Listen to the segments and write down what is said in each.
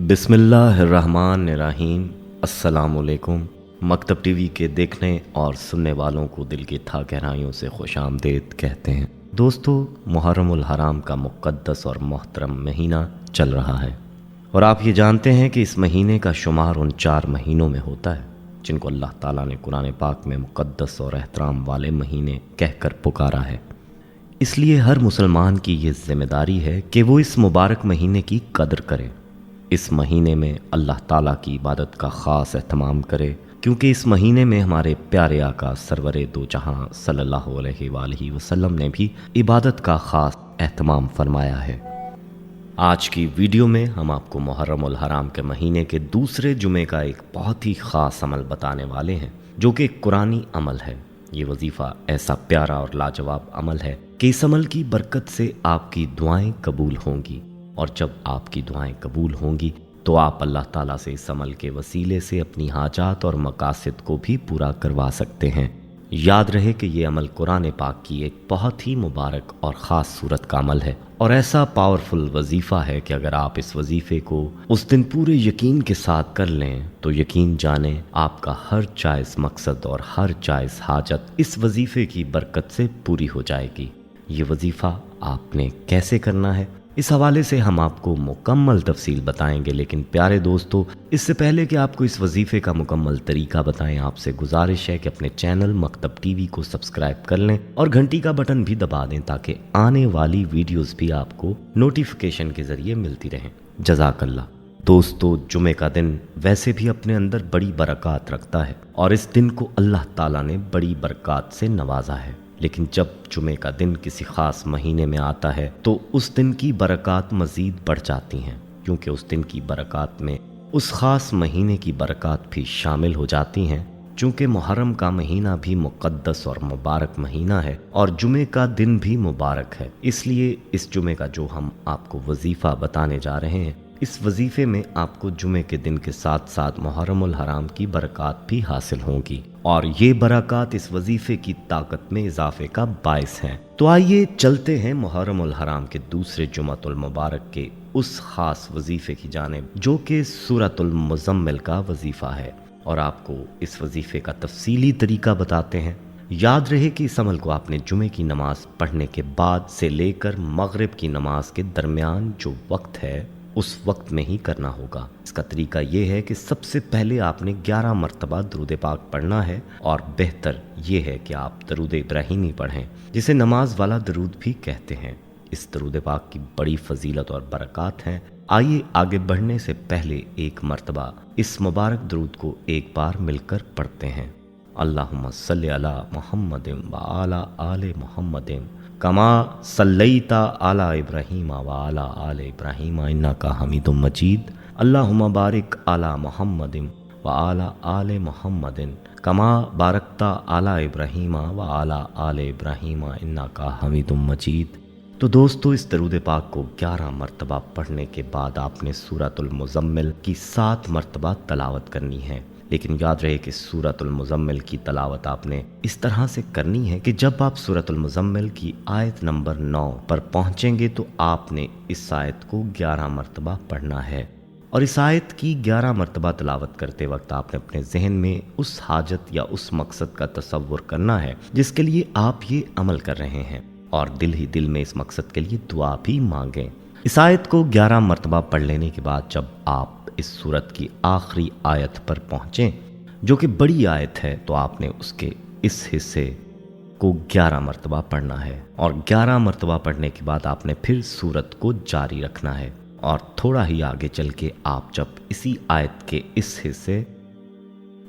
बिस्मिल्लाहिर्रहमानिर्रहीम। अस्सलामुअलैकुम। मकतब टीवी के देखने और सुनने वालों को दिल की था गहराइयों से खुशामदीद कहते हैं। दोस्तों, मुहर्रमुल हराम का मुक़द्दस और मोहतरम महीना चल रहा है और आप ये जानते हैं कि इस महीने का शुमार उन 4 महीनों में होता है जिनको अल्लाह ताला ने कुरान पाक में मुक़द्दस और एहतराम वाले महीने कहकर पुकारा है। इसलिए हर मुसलमान की ये ज़िम्मेदारी है कि वो इस मुबारक महीने की कदर करे, इस महीने में अल्लाह ताला की इबादत का ख़ास एहतमाम करे, क्योंकि इस महीने में हमारे प्यारे आका सरवरे दो जहां सल्लल्लाहु अलैहि वसल्लम ने भी इबादत का ख़ास एहतमाम फरमाया है। आज की वीडियो में हम आपको मुहर्रमुल हराम के महीने के दूसरे जुमे का एक बहुत ही ख़ास अमल बताने वाले हैं, जो कि एक कुरानी अमल है। ये वजीफ़ा ऐसा प्यारा और लाजवाब अमल है कि इस अमल की बरकत से आपकी दुआएं कबूल होंगी, और जब आपकी दुआएं कबूल होंगी तो आप अल्लाह ताला से इस अमल के वसीले से अपनी हाजात और मकासद को भी पूरा करवा सकते हैं। याद रहे कि ये अमल कुरान पाक की एक बहुत ही मुबारक और ख़ास सूरत का अमल है और ऐसा पावरफुल वजीफ़ा है कि अगर आप इस वजीफ़े को उस दिन पूरे यकीन के साथ कर लें तो यकीन जाने आपका हर जायज़ मकसद और हर जायज़ हाजत इस वजीफ़े की बरकत से पूरी हो जाएगी। ये वजीफ़ा आपने कैसे करना है, इस हवाले से हम आपको मुकम्मल तफसील बताएंगे। लेकिन प्यारे दोस्तों, इससे पहले कि आपको इस वजीफ़े का मुकम्मल तरीका बताएं, आपसे गुजारिश है कि अपने चैनल मकतब टीवी को सब्सक्राइब कर लें और घंटी का बटन भी दबा दें ताकि आने वाली वीडियोस भी आपको नोटिफिकेशन के ज़रिए मिलती रहें। जज़ाकल्लाह। दोस्तों, जुमे का दिन वैसे भी अपने अंदर बड़ी बरक़ात रखता है और इस दिन को अल्लाह ताला ने बड़ी बरक़ात से नवाजा है। लेकिन जब जुमे का दिन किसी ख़ास महीने में आता है तो उस दिन की बरक़ात मज़ीद बढ़ जाती हैं, क्योंकि उस दिन की बरक़ात में उस ख़ास महीने की बरक़ात भी शामिल हो जाती हैं। चूँकि मुहर्रम का महीना भी मुक़द्दस और मुबारक महीना है और जुमे का दिन भी मुबारक है, इसलिए इस जुमे का जो हम आपको वजीफ़ा बताने जा रहे हैं, इस वजीफ़े में आपको जुमे के दिन के साथ साथ मुहर्रमुल हराम की बरक़ात भी हासिल होंगी और ये बरक़ात इस वजीफ़े की ताकत में इजाफे का बायस हैं। तो आइए चलते हैं मुहर्रमुल हराम के दूसरे जुमअतुल मुबारक के उस ख़ास वजीफ़े की जानिब, जो कि सूरतुल मुज़म्मिल का वजीफ़ा है, और आपको इस वजीफ़े का तफसीली तरीका बताते हैं। याद रहे कि इस अमल को आपने जुमे की नमाज पढ़ने के बाद से लेकर मगरिब की नमाज के दरमियान जो वक्त है उस वक्त में ही करना होगा। इसका तरीका ये है कि सबसे पहले आपने 11 मरतबा दरूद पाक पढ़ना है, और बेहतर ये है कि आप दरूद इब्राहीमी पढ़ें, जिसे नमाज वाला दरूद भी कहते हैं। इस दरूद पाक की बड़ी फजीलत और बरक़ात हैं। आइए आगे बढ़ने से पहले एक मरतबा इस मुबारक दरूद को एक बार मिलकर पढ़ते हैं। अल्लाहुम्मा सल्लि अला मुहम्मदिन व अला आले मुहम्मदिन कमा सल्लैता अला इब्राहीम व अला आले इब्राहीम इन्नका हमीदुम मजीद। अल्लाहुम्मा बारिक अला मुहम्मदिन व अला आले मुहम्मदिन कमा बारकता अला इब्राहीम व अला आले इब्राहीम इन्नका हमीदुम मजीद। तो दोस्तों, इस दरूद पाक को 11 मरतबा पढ़ने के बाद आपने सूरतुल मुज़म्मिल की 7 मरतबा तलावत करनी है। लेकिन याद रहे कि सूरतुल मुज़म्मिल की तलावत आपने इस तरह से करनी है कि जब आप सूरतुल मुज़म्मिल की आयत नंबर 9 पर पहुंचेंगे तो आपने इस आयत को 11 मरतबा पढ़ना है, और इस आयत की 11 मरतबा तलावत करते वक्त आपने अपने जहन में उस हाजत या उस मकसद का तसव्वुर करना है जिसके लिए आप ये अमल कर रहे हैं, और दिल ही दिल में इस मकसद के लिए दुआ भी मांगें। इस आयत को 11 मरतबा पढ़ लेने के बाद जब आप इस सूरत की आखिरी आयत पर पहुँचें, जो कि बड़ी आयत है, तो आपने उसके इस हिस्से को 11 मरतबा पढ़ना है, और 11 मरतबा पढ़ने के बाद आपने फिर सूरत को जारी रखना है, और थोड़ा ही आगे चल के आप जब इसी आयत के इस हिस्से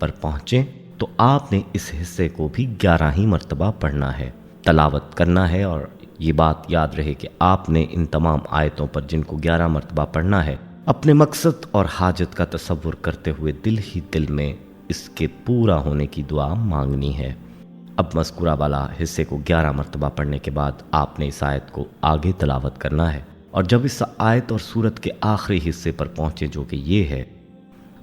पर पहुँचें तो आपने इस हिस्से को भी 11 ही मरतबा पढ़ना है, तलावत करना है। और ये बात याद रहे कि आपने इन तमाम आयतों पर जिनको 11 मरतबा पढ़ना है, अपने मकसद और हाजत का तसव्वुर करते हुए दिल ही दिल में इसके पूरा होने की दुआ मांगनी है। अब मज़कूरा वाला हिस्से को 11 मरतबा पढ़ने के बाद आपने इस आयत को आगे तलावत करना है, और जब इस आयत और सूरत के आखिरी हिस्से पर पहुँचे, जो कि ये है,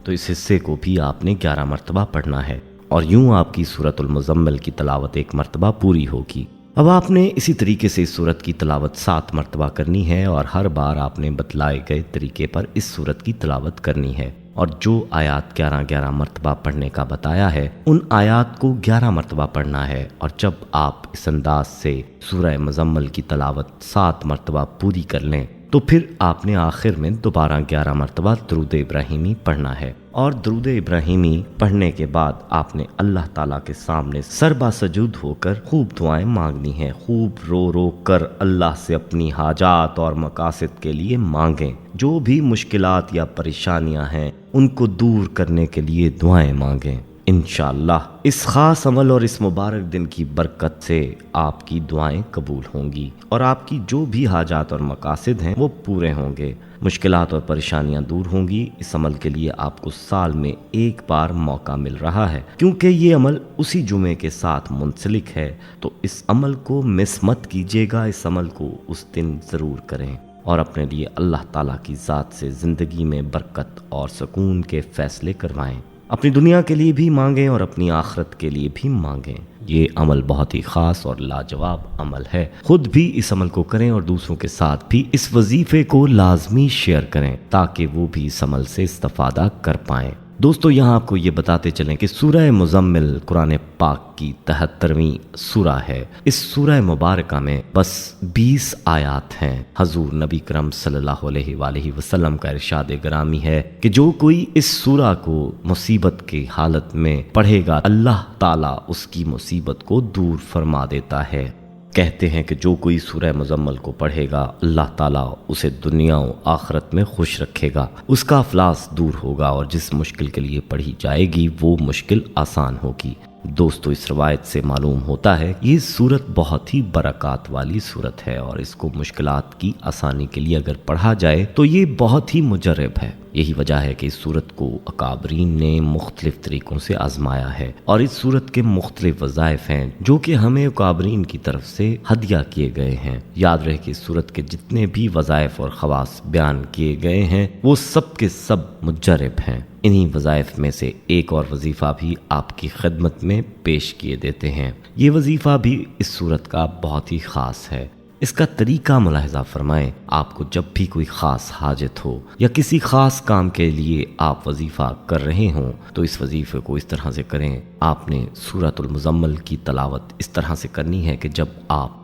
तो इस हिस्से को भी आपने 11 मरतबा पढ़ना है, और यूँ आपकी सूरतुल मुज़म्मिल की तलावत एक मरतबा पूरी होगी। اب آپ نے اسی طریقے سے اس صورت کی تلاوت 7 مرتبہ کرنی ہے اور ہر بار آپ نے بتلائے گئے طریقے پر اس صورت کی تلاوت کرنی ہے، اور جو آیات 11 مرتبہ پڑھنے کا بتایا ہے ان آیات کو 11 مرتبہ پڑھنا ہے، اور جب آپ اس انداز سے سورہ مزمل کی تلاوت 7 مرتبہ پوری کر لیں تو پھر آپ نے آخر میں دوبارہ 11 مرتبہ درود ابراہیمی پڑھنا ہے، اور درود ابراہیمی پڑھنے کے بعد آپ نے اللہ تعالیٰ کے سامنے سربا سجود ہو کر خوب دعائیں مانگنی ہیں، خوب رو رو کر اللہ سے اپنی حاجات اور مقاصد کے لیے مانگیں، جو بھی مشکلات یا پریشانیاں ہیں ان کو دور کرنے کے لیے دعائیں مانگیں۔ انشاءاللہ اس خاص عمل اور اس مبارک دن کی برکت سے آپ کی دعائیں قبول ہوں گی اور آپ کی جو بھی حاجات اور مقاصد ہیں وہ پورے ہوں گے، مشکلات اور پریشانیاں دور ہوں گی۔ اس عمل کے لیے آپ کو سال میں ایک بار موقع مل رہا ہے، کیونکہ یہ عمل اسی جمعے کے ساتھ منسلک ہے، تو اس عمل کو مس مت کیجیے گا، اس عمل کو اس دن ضرور کریں اور اپنے لیے اللہ تعالیٰ کی ذات سے زندگی میں برکت اور سکون کے فیصلے کروائیں، اپنی دنیا کے لیے بھی مانگیں اور اپنی آخرت کے لیے بھی مانگیں۔ یہ عمل بہت ہی خاص اور لاجواب عمل ہے، خود بھی اس عمل کو کریں اور دوسروں کے ساتھ بھی اس وظیفے کو لازمی شیئر کریں تاکہ وہ بھی اس عمل سے استفادہ کر پائیں۔ دوستو یہاں آپ کو یہ بتاتے چلیں کہ سورہ مزمل قرآن پاک کی 73ویں سورہ ہے۔ اس سورہ مبارکہ میں بس 20 آیات ہیں۔ حضور نبی کرم صلی اللہ علیہ وآلہ وسلم کا ارشاد گرامی ہے کہ جو کوئی اس سورہ کو مصیبت کی حالت میں پڑھے گا اللہ تعالیٰ اس کی مصیبت کو دور فرما دیتا ہے۔ کہتے ہیں کہ جو کوئی سورہ مزمل کو پڑھے گا اللہ تعالیٰ اسے دنیا و آخرت میں خوش رکھے گا، اس کا افلاس دور ہوگا اور جس مشکل کے لیے پڑھی جائے گی وہ مشکل آسان ہوگی۔ دوستو اس روایت سے معلوم ہوتا ہے یہ صورت بہت ہی برکات والی صورت ہے اور اس کو مشکلات کی آسانی کے لیے اگر پڑھا جائے تو یہ بہت ہی مجرب ہے۔ یہی وجہ ہے کہ اس صورت کو اکابرین نے مختلف طریقوں سے آزمایا ہے اور اس صورت کے مختلف وظائف ہیں جو کہ ہمیں اکابرین کی طرف سے ہدیہ کیے گئے ہیں۔ یاد رہے کہ اس صورت کے جتنے بھی وظائف اور خواص بیان کیے گئے ہیں وہ سب کے سب مجرب ہیں۔ انہی وظائف میں سے ایک اور وظیفہ بھی آپ کی خدمت میں پیش کیے دیتے ہیں۔ یہ وظیفہ بھی اس صورت کا بہت ہی خاص ہے۔ اس کا طریقہ ملاحظہ فرمائیں، آپ کو جب بھی کوئی خاص حاجت ہو یا کسی خاص کام کے لیے آپ وظیفہ کر رہے ہوں تو اس وظیفے کو اس طرح سے کریں۔ آپ نے سورۃ المزمل کی تلاوت اس طرح سے کرنی ہے کہ جب آپ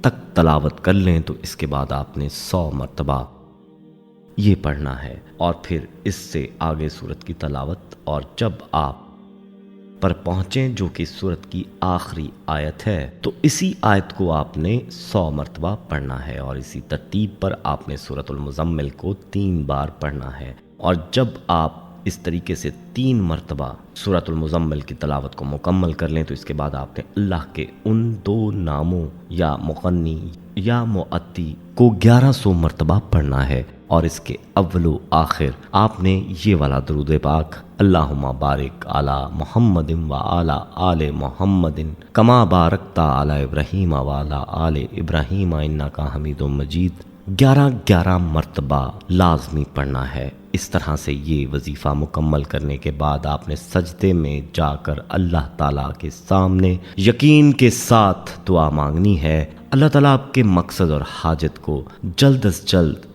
تک تلاوت کر لیں تو اس کے بعد آپ نے 100 مرتبہ یہ پڑھنا ہے اور پھر اس سے آگے سورت کی تلاوت، اور جب آپ پر پہنچیں جو کہ سورت کی آخری آیت ہے تو اسی آیت کو آپ نے 100 مرتبہ پڑھنا ہے، اور اسی ترتیب پر آپ نے سورۃ المزمل کو 3 بار پڑھنا ہے، اور جب آپ اس طریقے سے 3 مرتبہ سورۃ المزمل کی تلاوت کو مکمل کر لیں تو اس کے بعد آپ نے اللہ کے ان 2 ناموں یا مغنی یا معطی کو 1100 مرتبہ پڑھنا ہے، اور اس کے اول و آخر آپ نے یہ والا درود پاک اللہم بارک علی محمد و علی آل محمد کما بارکت علی ابراہیم و علی آل ابراہیم انک حمید مجید 11 مرتبہ لازمی پڑھنا ہے۔ اس طرح سے یہ وظیفہ مکمل کرنے کے بعد آپ نے سجدے میں جا کر اللہ تعالیٰ کے سامنے یقین کے ساتھ دعا مانگنی ہے۔ اللہ تعالیٰ آپ کے مقصد اور حاجت کو جلد از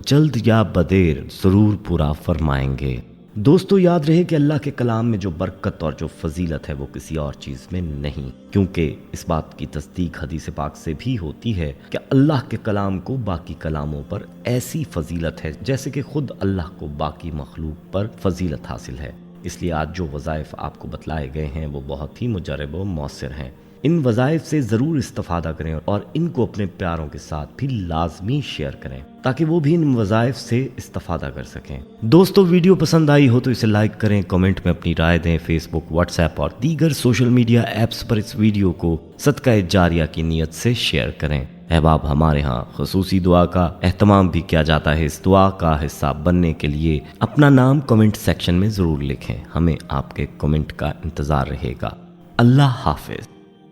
جلد یا بدیر ضرور پورا فرمائیں گے۔ دوستو یاد رہے کہ اللہ کے کلام میں جو برکت اور جو فضیلت ہے وہ کسی اور چیز میں نہیں، کیونکہ اس بات کی تصدیق حدیث پاک سے بھی ہوتی ہے کہ اللہ کے کلام کو باقی کلاموں پر ایسی فضیلت ہے جیسے کہ خود اللہ کو باقی مخلوق پر فضیلت حاصل ہے۔ اس لیے آج جو وظائف آپ کو بتلائے گئے ہیں وہ بہت ہی مجرب و مؤثر ہیں۔ ان وظائف سے ضرور استفادہ کریں اور ان کو اپنے پیاروں کے ساتھ بھی لازمی شیئر کریں تاکہ وہ بھی ان وظائف سے استفادہ کر سکیں۔ دوستو ویڈیو پسند آئی ہو تو اسے لائک کریں، کمنٹ میں اپنی رائے دیں، فیس بک، واٹس ایپ اور دیگر سوشل میڈیا ایپس پر اس ویڈیو کو صدقہ جاریہ کی نیت سے شیئر کریں۔ احباب ہمارے ہاں خصوصی دعا کا اہتمام بھی کیا جاتا ہے۔ اس دعا کا حصہ بننے کے لیے اپنا نام کمنٹ سیکشن میں ضرور لکھیں، ہمیں آپ کے کمنٹ کا انتظار رہے گا۔ اللہ حافظ۔